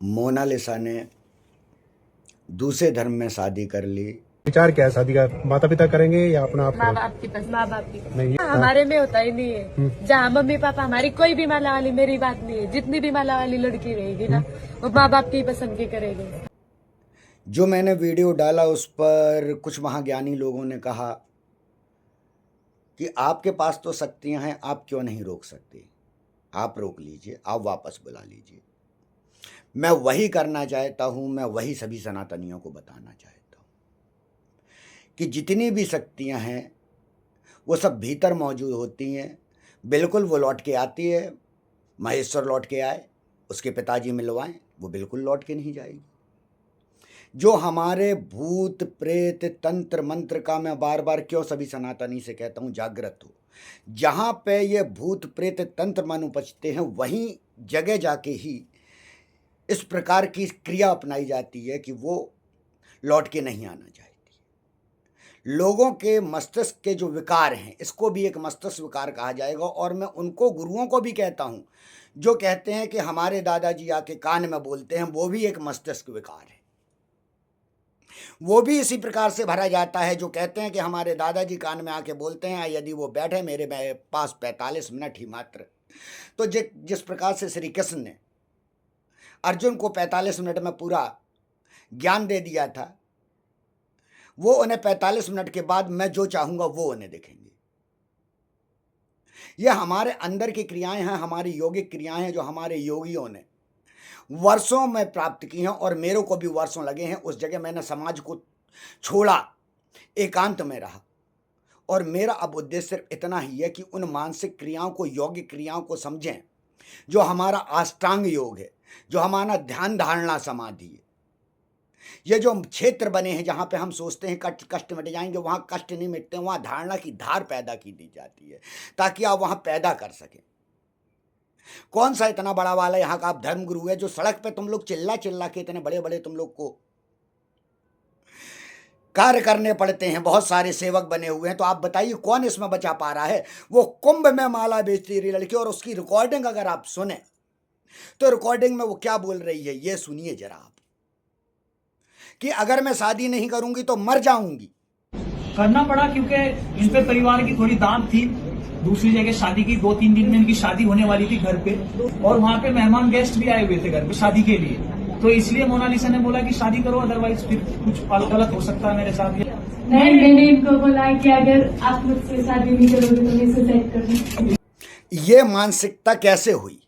Mona Lisa ने दूसरे धर्म में शादी कर ली। विचार क्या है शादी का? माता पिता करेंगे या अपना आप? माँ बाप की पसंद, माँ बाप की नहीं, हमारे में होता ही नहीं है। जहाँ मम्मी पापा हमारी कोई भी माला वाली मेरी बात नहीं है, जितनी भी माला वाली लड़की रहेगी ना वो माँ बाप की पसंद की करेगी। जो मैंने वीडियो डाला उस पर कुछ महाज्ञानी लोगों ने कहा कि आपके पास तो शक्तियां हैं, आप क्यों नहीं रोक सकते? आप रोक लीजिए, आप वापस बुला लीजिए। मैं वही करना चाहता हूं, मैं वही सभी सनातनियों को बताना चाहता हूं कि जितनी भी शक्तियां हैं वो सब भीतर मौजूद होती हैं। बिल्कुल वो लौट के आती है। महेश्वर लौट के आए, उसके पिताजी मिलवाएं, वो बिल्कुल लौट के नहीं जाएगी। जो हमारे भूत प्रेत तंत्र मंत्र का मैं बार बार क्यों सभी सनातनी से कहता हूं जागृत हो। जहां पे ये भूत प्रेत तंत्र मन उपजते हैं वहीं जगह जाके ही इस प्रकार की क्रिया अपनाई जाती है कि वो लौट के नहीं आना चाहती। लोगों के मस्तिष्क के जो विकार हैं, इसको भी एक मस्तिष्क विकार कहा जाएगा। और मैं उनको गुरुओं को भी कहता हूं जो कहते हैं कि हमारे दादाजी आके कान में बोलते हैं, वो भी एक मस्तिष्क विकार है। वो भी इसी प्रकार से भरा जाता है। जो कहते हैं कि हमारे दादाजी कान में आके बोलते हैं, यदि वो बैठे मेरे पास 45 मिनट ही मात्र, तो जिस प्रकार से श्री कृष्ण ने अर्जुन को 45 मिनट में पूरा ज्ञान दे दिया था, वो उन्हें 45 मिनट के बाद मैं जो चाहूंगा वो उन्हें दिखेंगे। ये हमारे अंदर की क्रियाएं हैं, हमारी योगिक क्रियाएं हैं जो हमारे योगियों ने वर्षों में प्राप्त की हैं। और मेरे को भी वर्षों लगे हैं। उस जगह मैंने समाज को छोड़ा, एकांत में रहा। और मेरा अब उद्देश्य सिर्फ इतना ही है कि उन मानसिक क्रियाओं को, योगिक क्रियाओं को समझें जो हमारा अष्टांग योग है, जो हमारा ध्यान धारणा समाधि है। ये जो क्षेत्र बने हैं जहां पे हम सोचते हैं कष्ट मिट जाएंगे, वहां कष्ट नहीं मिटते, वहां धारणा की धार पैदा की दी जाती है ताकि आप वहां पैदा कर सकें। कौन सा इतना बड़ा वाला यहाँ का आप धर्म गुरु है जो सड़क पे तुम लोग चिल्ला चिल्ला के इतने बड़े बड़े तुम लोग को कार्य करने पड़ते हैं, बहुत सारे सेवक बने हुए हैं, तो आप बताइए कौन इसमें बचा पा रहा है? वो कुंभ में माला बेचती रही लड़की, और उसकी रिकॉर्डिंग अगर आप सुने तो रिकॉर्डिंग में वो क्या बोल रही है ये सुनिए जरा आप, कि अगर मैं शादी नहीं करूंगी तो मर जाऊंगी। करना पड़ा क्योंकि इन पे परिवार की थोड़ी दांत थी। दूसरी जगह शादी की 2-3 दिन में इनकी शादी होने वाली थी घर पे, और वहाँ पे मेहमान गेस्ट भी आए हुए थे घर पे शादी के लिए। तो इसलिए मोनालिसा ने बोला कि शादी करो, अदरवाइज फिर कुछ गलत हो सकता है मेरे साथ। मैंने इनको बोला कि अगर आप मुझसे शादी नहीं करोगे तो मैं सुसाइड कर दूंगी। ये मानसिकता कैसे हुई?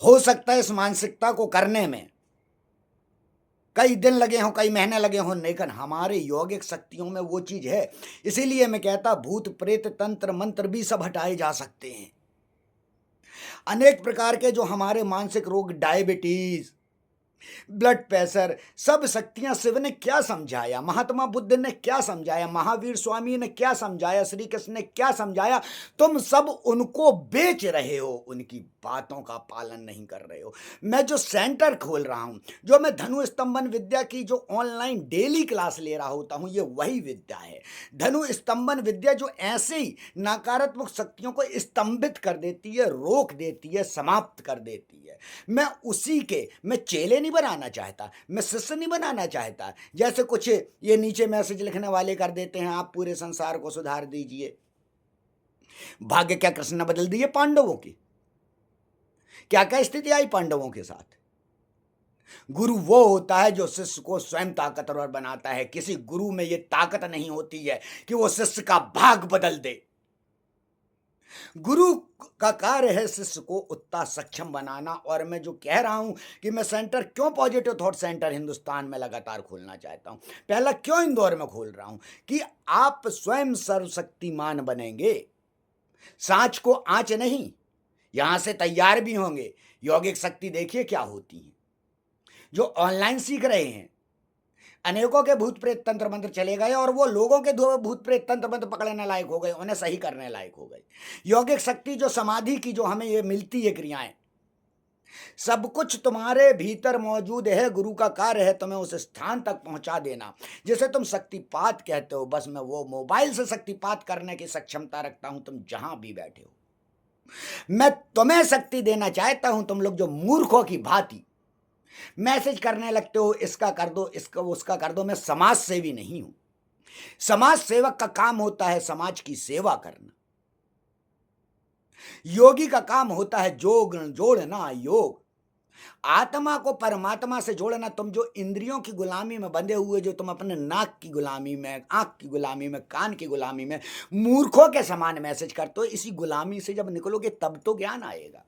हो सकता है इस मानसिकता को करने में कई दिन लगे हों, कई महीने लगे हों, लेकिन हमारे यौगिक शक्तियों में वो चीज है। इसीलिए मैं कहता भूत प्रेत तंत्र मंत्र भी सब हटाए जा सकते हैं। अनेक प्रकार के जो हमारे मानसिक रोग, डायबिटीज, ब्लड प्रेशर, सब शक्तियां शिव ने क्या समझाया, महात्मा बुद्ध ने क्या समझाया, महावीर स्वामी ने क्या समझाया, श्री कृष्ण ने क्या समझाया, तुम सब उनको बेच रहे हो, उनकी बातों का पालन नहीं कर रहे हो। मैं जो सेंटर खोल रहा हूं, जो मैं धनु स्तंभन विद्या की जो ऑनलाइन डेली क्लास ले रहा होता हूं, ये वही विद्या है। धनु स्तंभन विद्या जो ऐसे ही नकारात्मक शक्तियों को स्तंभित कर देती है, रोक देती है, समाप्त कर देती है। मैं उसी के, मैं चेले नहीं बनाना चाहता, मैं शिष्य नहीं बनाना चाहता। जैसे कुछ ये नीचे मैसेज लिखने वाले कर देते हैं, आप पूरे संसार को सुधार दीजिए। भाग्य क्या कृष्ण ने बदल दिए पांडवों की? क्या क्या स्थिति आई पांडवों के साथ? गुरु वो होता है जो शिष्य को स्वयं ताकतवर बनाता है। किसी गुरु में ये ताकत नहीं होती है कि वो शिष्य का भाग बदल दे। गुरु का कार्य है शिष्य को उतना सक्षम बनाना। और मैं जो कह रहा हूं कि मैं सेंटर क्यों, पॉजिटिव थॉट सेंटर हिंदुस्तान में लगातार खोलना चाहता हूं, पहला क्यों इंदौर में खोल रहा हूं, कि आप स्वयं सर्वशक्तिमान बनेंगे। सांच को आंच नहीं, यहां से तैयार भी होंगे। यौगिक शक्ति देखिए क्या होती है। जो ऑनलाइन सीख रहे हैं, अनेकों के भूत प्रेत तंत्र मंत्र चले गए और वो लोगों के भूत प्रेत तंत्र मंत्र पकड़ने लायक हो गए, उन्हें सही करने लायक हो गए। यौगिक शक्ति जो समाधि की जो हमें ये मिलती है क्रियाएं, सब कुछ तुम्हारे भीतर मौजूद है। गुरु का कार्य है तुम्हें उस स्थान तक पहुंचा देना जिसे तुम शक्तिपात कहते हो। बस मैं वो मोबाइल से शक्तिपात करने की सक्षमता रखता हूं, तुम जहां भी बैठे हो। मैं तुम्हें शक्ति देना चाहता हूं। तुम लोग जो मूर्खों की भांति मैसेज करने लगते हो, इसका कर दो, इसका उसका कर दो। मैं समाज सेवी नहीं हूं। समाज सेवक का काम होता है समाज की सेवा करना। योगी का काम होता है जोड़ना योग, आत्मा को परमात्मा से जोड़ना। तुम जो इंद्रियों की गुलामी में बंधे हुए, जो तुम अपने नाक की गुलामी में, आंख की गुलामी में, कान की गुलामी में मूर्खों के समान मैसेज करते हो, इसी गुलामी से जब निकलोगे तब तो ज्ञान आएगा।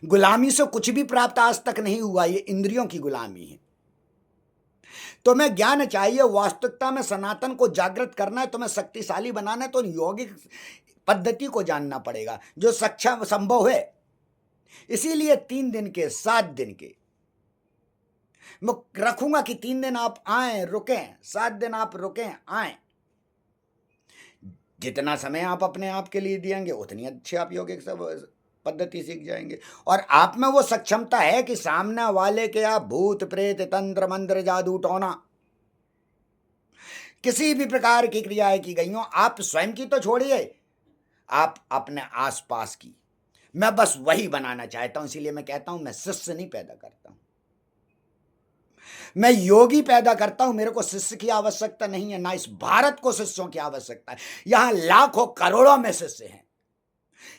गुलामी से कुछ भी प्राप्त आज तक नहीं हुआ, ये इंद्रियों की गुलामी है। तुम्हें ज्ञान चाहिए, वास्तविकता में सनातन को जागृत करना है, तुम्हें शक्तिशाली बनाना है, तो यौगिक पद्धति को जानना पड़ेगा जो सक्षम संभव है। इसीलिए 3 दिन के 7 दिन के मैं रखूंगा कि 3 दिन आप आए रुकें, 7 दिन आप रुकें आए। जितना समय आप अपने आप के लिए दिएंगे उतनी अच्छी आप यौगिक पद्धति सीख जाएंगे। और आप में वो सक्षमता है कि सामने वाले के आप भूत प्रेत तंत्र मंत्र जादू टोना किसी भी प्रकार की क्रियाएं की गई हो, आप स्वयं की तो छोड़िए, आप अपने आसपास की, मैं बस वही बनाना चाहता हूं। इसीलिए मैं कहता हूं मैं शिष्य नहीं पैदा करता हूं, मैं योगी पैदा करता हूं। मेरे को शिष्य की आवश्यकता नहीं है, ना इस भारत को शिष्यों की आवश्यकता है। यहां लाखों करोड़ों में शिष्य हैं,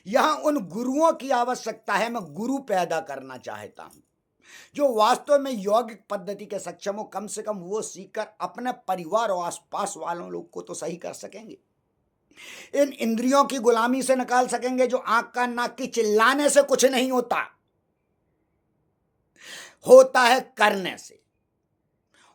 यहां उन गुरुओं की आवश्यकता है। मैं गुरु पैदा करना चाहता हूं जो वास्तव में यौगिक पद्धति के सक्षम हो। कम से कम वो सीखकर अपने परिवार और आसपास वालों लोग को तो सही कर सकेंगे, इन इंद्रियों की गुलामी से निकाल सकेंगे। जो आंख कान नाक की चिल्लाने से कुछ नहीं होता, होता है करने से।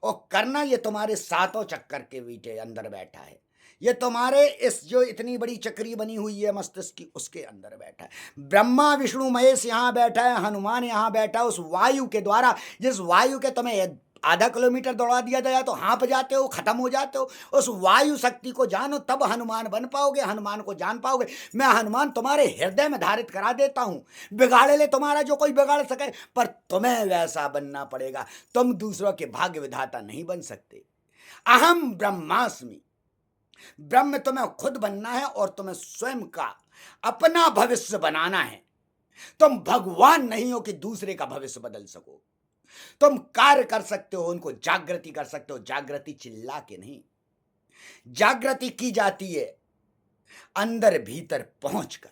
और करना ये तुम्हारे सातों चक्कर के बीच अंदर बैठा है, ये तुम्हारे इस जो इतनी बड़ी चक्री बनी हुई है मस्तिष्क की, उसके अंदर बैठा है। ब्रह्मा विष्णु महेश यहां बैठा है, हनुमान यहां बैठा है। उस वायु के द्वारा, जिस वायु के तुम्हें आधा किलोमीटर दौड़ा दिया जाए तो हाँप जाते हो, खत्म हो जाते हो। उस वायु शक्ति को जानो, तब हनुमान बन पाओगे, हनुमान को जान पाओगे। मैं हनुमान तुम्हारे हृदय में धारित करा देता हूं, बिगाड़े ले तुम्हारा जो कोई बिगाड़ सके, पर तुम्हें वैसा बनना पड़ेगा। तुम दूसरों के भाग्य विधाता नहीं बन सकते। अहम ब्रह्मास्मि, ब्रह्म तुम्हें खुद बनना है और तुम्हें स्वयं का अपना भविष्य बनाना है। तुम भगवान नहीं हो कि दूसरे का भविष्य बदल सको। तुम कार्य कर सकते हो, उनको जागृति कर सकते हो। जागृति चिल्ला के नहीं, जागृति की जाती है अंदर भीतर पहुंचकर।